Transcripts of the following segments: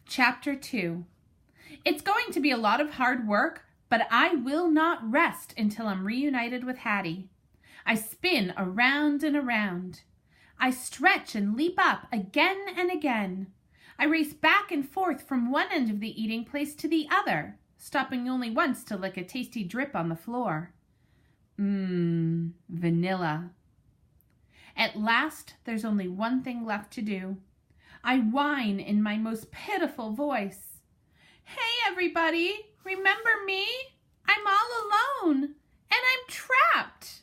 Chapter 2. It's going to be a lot of hard work, but I will not rest until I'm reunited with Hattie. I spin around and around. I stretch and leap up again and again. I race back and forth from one end of the eating place to the other, stopping only once to lick a tasty drip on the floor. Vanilla. At last, there's only one thing left to do. I whine in my most pitiful voice. Hey, everybody, remember me? I'm all alone, and I'm trapped.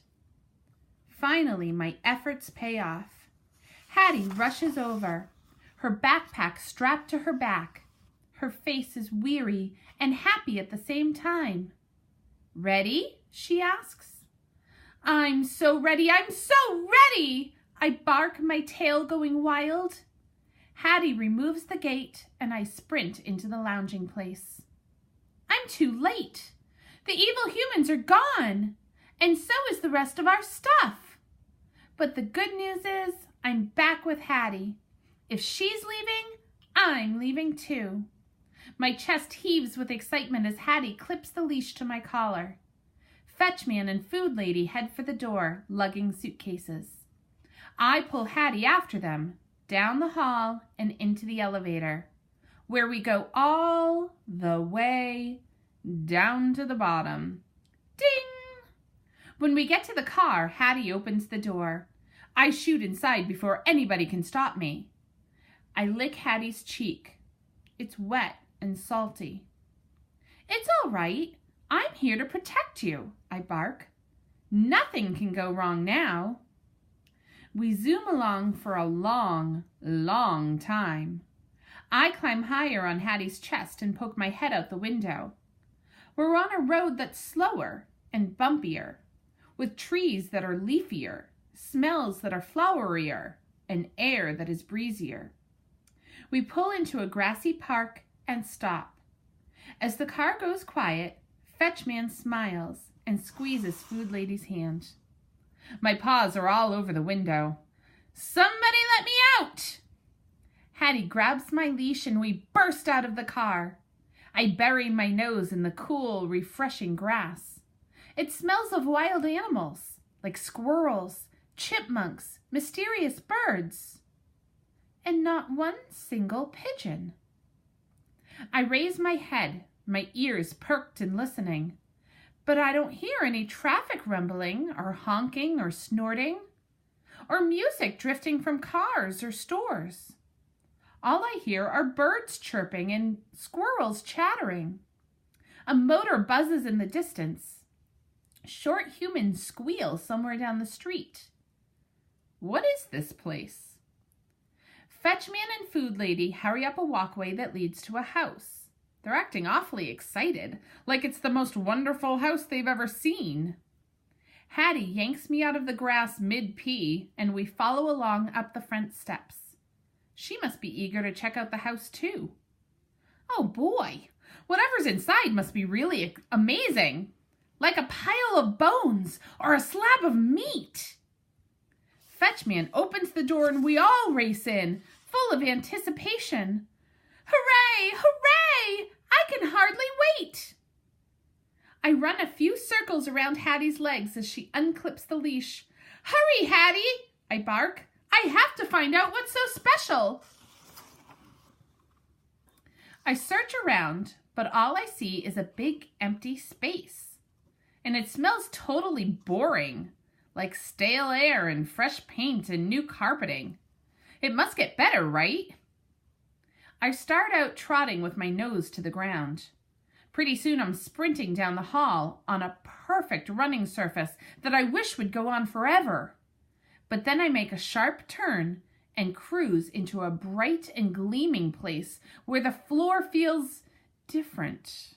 Finally, my efforts pay off. Hattie rushes over, her backpack strapped to her back. Her face is weary and happy at the same time. Ready? She asks. I'm so ready, I'm so ready! I bark, my tail going wild. Hattie removes the gate, and I sprint into the lounging place. I'm too late. The evil humans are gone, and so is the rest of our stuff. But the good news is I'm back with Hattie. If she's leaving, I'm leaving too. My chest heaves with excitement as Hattie clips the leash to my collar. Fetchman and Food Lady head for the door, lugging suitcases. I pull Hattie after them, down the hall and into the elevator, where we go all the way down to the bottom. Ding! When we get to the car, Hattie opens the door. I shoot inside before anybody can stop me. I lick Hattie's cheek. It's wet and salty. It's all right. I'm here to protect you, I bark. Nothing can go wrong now. We zoom along for a long, long time. I climb higher on Hattie's chest and poke my head out the window. We're on a road that's slower and bumpier, with trees that are leafier, smells that are flowerier, and air that is breezier. We pull into a grassy park and stop. As the car goes quiet, Fetchman smiles and squeezes Food Lady's hand. My paws are all over the window. Somebody let me out! Hattie grabs my leash and we burst out of the car. I bury my nose in the cool, refreshing grass. It smells of wild animals, like squirrels, chipmunks, mysterious birds, and not one single pigeon. I raise my head, my ears perked and listening, but I don't hear any traffic rumbling or honking or snorting or music drifting from cars or stores. All I hear are birds chirping and squirrels chattering. A motor buzzes in the distance. Short humans squeal somewhere down the street. What is this place? Fetchman and Food Lady hurry up a walkway that leads to a house. They're acting awfully excited, like it's the most wonderful house they've ever seen. Hattie yanks me out of the grass mid-pee, and we follow along up the front steps. She must be eager to check out the house, too. Oh, boy, whatever's inside must be really amazing, like a pile of bones or a slab of meat. Fetchman opens the door, and we all race in, full of anticipation. Hooray! Hooray! I can hardly wait! I run a few circles around Hattie's legs as she unclips the leash. Hurry, Hattie! I bark. I have to find out what's so special. I search around, but all I see is a big empty space. And it smells totally boring, like stale air and fresh paint and new carpeting. It must get better, right? I start out trotting with my nose to the ground. Pretty soon I'm sprinting down the hall on a perfect running surface that I wish would go on forever. But then I make a sharp turn and cruise into a bright and gleaming place where the floor feels different,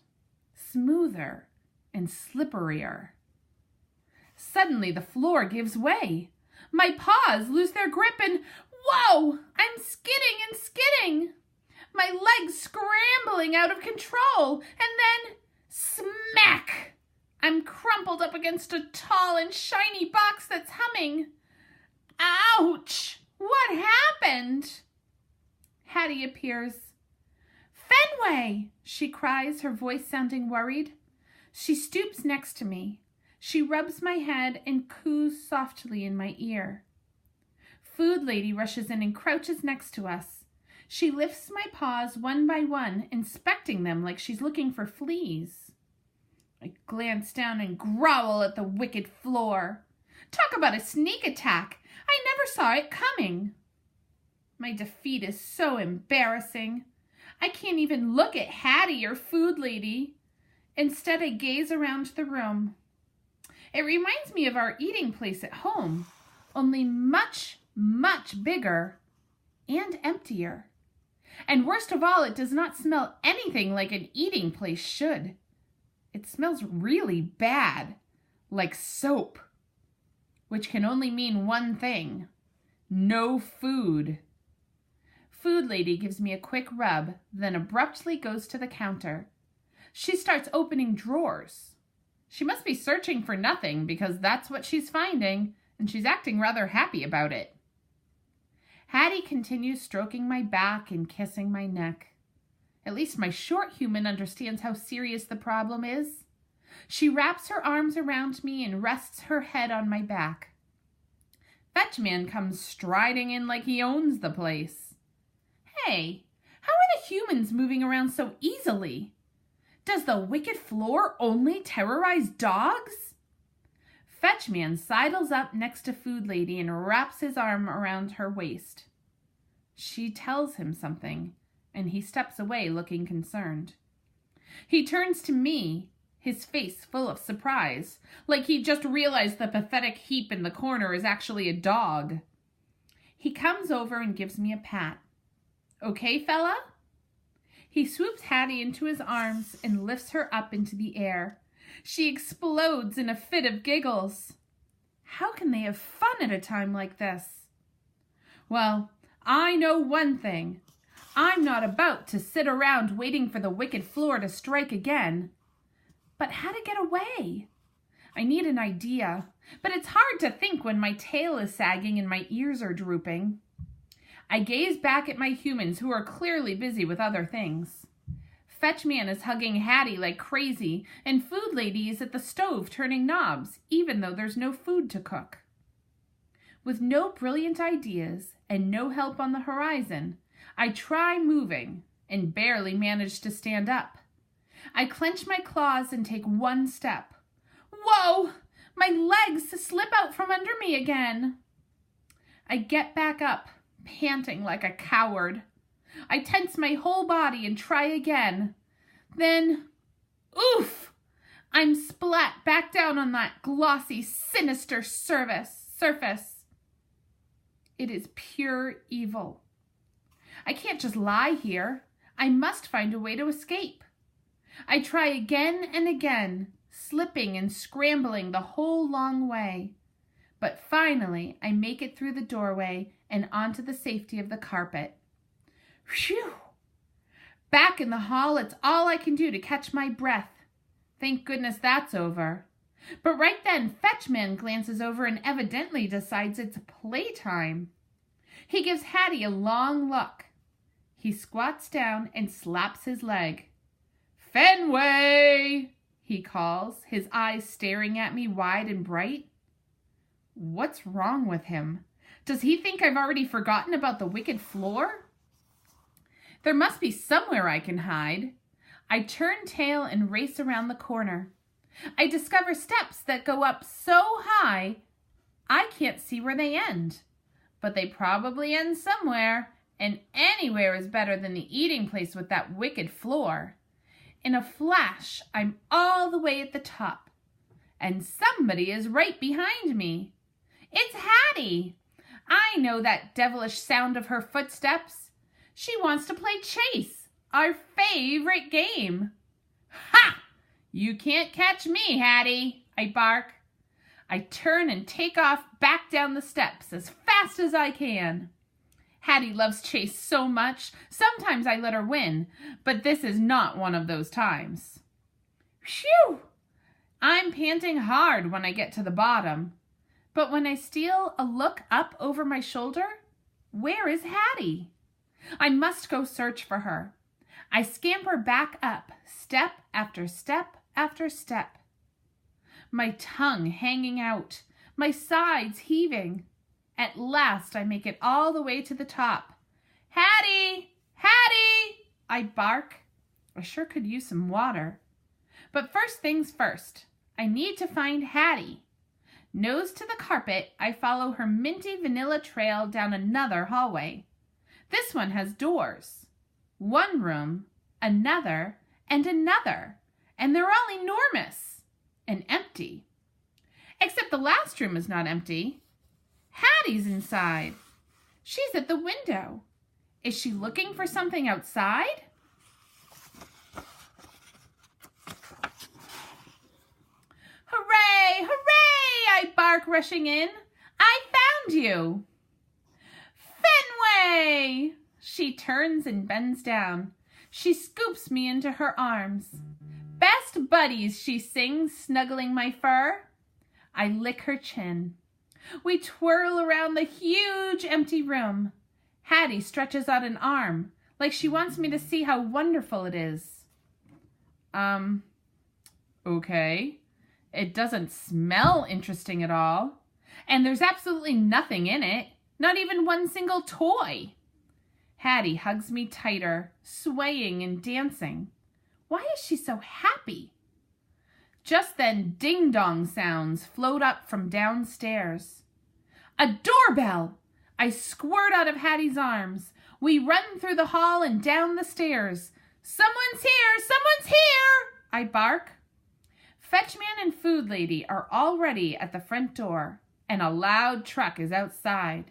smoother, and slipperier. Suddenly the floor gives way. My paws lose their grip and whoa! I'm skidding and skidding. My legs scrambling out of control, and then smack! I'm crumpled up against a tall and shiny box that's humming. Ouch! What happened? Hattie appears. Fenway, she cries, her voice sounding worried. She stoops next to me. She rubs my head and coos softly in my ear. Food Lady rushes in and crouches next to us. She lifts my paws one by one, inspecting them like she's looking for fleas. I glance down and growl at the wicked floor. Talk about a sneak attack! I never saw it coming. My defeat is so embarrassing. I can't even look at Hattie or Food Lady. Instead, I gaze around the room. It reminds me of our eating place at home, only much, much bigger and emptier. And worst of all, it does not smell anything like an eating place should. It smells really bad, like soap, which can only mean one thing: no food. Food Lady gives me a quick rub, then abruptly goes to the counter. She starts opening drawers. She must be searching for nothing because that's what she's finding, and she's acting rather happy about it. Hattie continues stroking my back and kissing my neck. At least my short human understands how serious the problem is. She wraps her arms around me and rests her head on my back. Fetchman comes striding in like he owns the place. Hey, how are the humans moving around so easily? Does the wicked floor only terrorize dogs? Fetchman sidles up next to Food Lady and wraps his arm around her waist. She tells him something, and he steps away looking concerned. He turns to me, his face full of surprise, like he just realized the pathetic heap in the corner is actually a dog. He comes over and gives me a pat. Okay, fella? He swoops Hattie into his arms and lifts her up into the air. She explodes in a fit of giggles. How can they have fun at a time like this? Well, I know one thing. I'm not about to sit around waiting for the wicked floor to strike again. But how to get away? I need an idea, but it's hard to think when my tail is sagging and my ears are drooping. I gaze back at my humans who are clearly busy with other things. Fetchman is hugging Hattie like crazy, and Food Lady is at the stove turning knobs, even though there's no food to cook. With no brilliant ideas and no help on the horizon, I try moving and barely manage to stand up. I clench my claws and take one step. Whoa! My legs slip out from under me again. I get back up, panting like a coward. I tense my whole body and try again. Then, oof! I'm splat back down on that glossy, sinister surface. It is pure evil. I can't just lie here. I must find a way to escape. I try again and again, slipping and scrambling the whole long way. But finally, I make it through the doorway and onto the safety of the carpet. Phew! Back in the hall, it's all I can do to catch my breath. Thank goodness that's over. But right then, Fetchman glances over and evidently decides it's playtime. He gives Hattie a long look. He squats down and slaps his leg. Fenway! He calls, his eyes staring at me wide and bright. What's wrong with him? Does he think I've already forgotten about the wicked floor? There must be somewhere I can hide. I turn tail and race around the corner. I discover steps that go up so high, I can't see where they end. But they probably end somewhere, and anywhere is better than the eating place with that wicked floor. In a flash, I'm all the way at the top, and somebody is right behind me. It's Hattie. I know that devilish sound of her footsteps. She wants to play chase, our favorite game. Ha! You can't catch me, Hattie, I bark. I turn and take off back down the steps as fast as I can. Hattie loves chase so much, sometimes I let her win, but this is not one of those times. Phew! I'm panting hard when I get to the bottom, but when I steal a look up over my shoulder, where is Hattie? I must go search for her. I scamper back up, step after step after step. My tongue hanging out, my sides heaving. At last I make it all the way to the top. Hattie! Hattie! I bark. I sure could use some water. But first things first, I need to find Hattie. Nose to the carpet, I follow her minty vanilla trail down another hallway. This one has doors. One room, another, and another, and they're all enormous and empty. Except the last room is not empty. Hattie's inside. She's at the window. Is she looking for something outside? Hooray! Hooray! I bark, rushing in. I found you. Fenway! She turns and bends down. She scoops me into her arms. Best buddies, she sings, snuggling my fur. I lick her chin. We twirl around the huge empty room. Hattie stretches out an arm, like she wants me to see how wonderful it is. Okay. It doesn't smell interesting at all. And there's absolutely nothing in it. Not even one single toy. Hattie hugs me tighter, swaying and dancing. Why is she so happy? Just then, ding-dong sounds float up from downstairs. A doorbell! I squirt out of Hattie's arms. We run through the hall and down the stairs. Someone's here! Someone's here! I bark. Fetchman and Food Lady are already at the front door, and a loud truck is outside.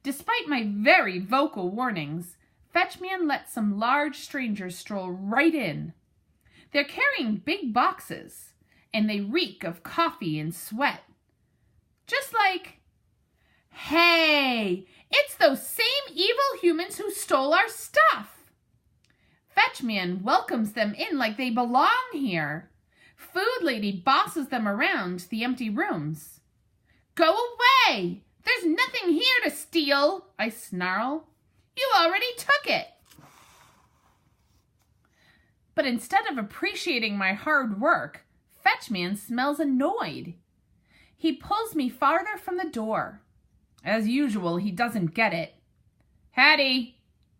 Despite my very vocal warnings, Fetchman lets some large strangers stroll right in. They're carrying big boxes, and they reek of coffee and sweat. Just like, hey, it's those same evil humans who stole our stuff. Fetchman welcomes them in like they belong here. Food Lady bosses them around the empty rooms. Go away! There's nothing here to steal, I snarl. You already took it. But instead of appreciating my hard work, Fetchman smells annoyed. He pulls me farther from the door. As usual, he doesn't get it. Hattie,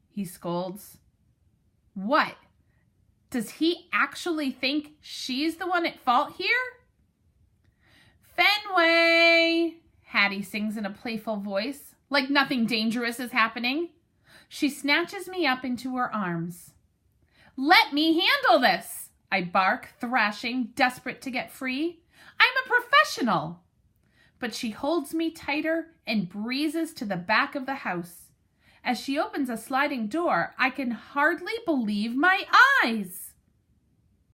he scolds. What? Does he actually think she's the one at fault here? Fenway, Hattie sings in a playful voice, like nothing dangerous is happening. She snatches me up into her arms. Let me handle this, I bark, thrashing, desperate to get free. I'm a professional. But she holds me tighter and breezes to the back of the house. As she opens a sliding door, I can hardly believe my eyes.